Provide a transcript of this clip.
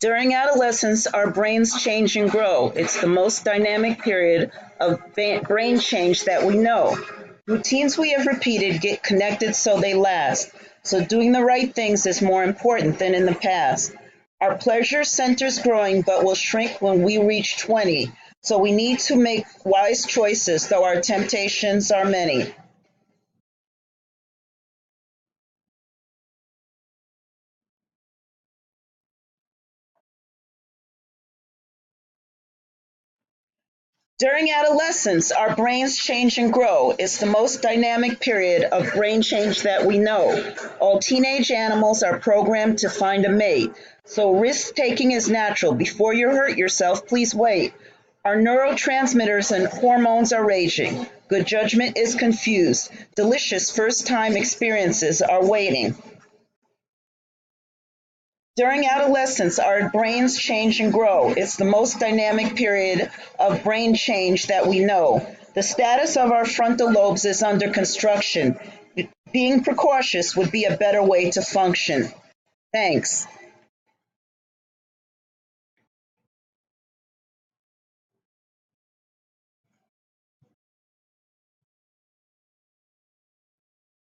During adolescence, our brains change and grow. It's the most dynamic period of brain change that we know. Routines we have repeated get connected so they last. So doing the right things is more important than in the past. Our pleasure center's growing but will shrink when we reach 20. So we need to make wise choices, though our temptations are many. During adolescence, our brains change and grow. It's the most dynamic period of brain change that we know. All teenage animals are programmed to find a mate, so risk taking is natural. Before you hurt yourself, please wait. Our neurotransmitters and hormones are raging. Good judgment is confused. Delicious first time experiences are waiting. During adolescence, our brains change and grow. It's the most dynamic period of brain change that we know. The status of our frontal lobes is under construction. Being precautious would be a better way to function. Thanks.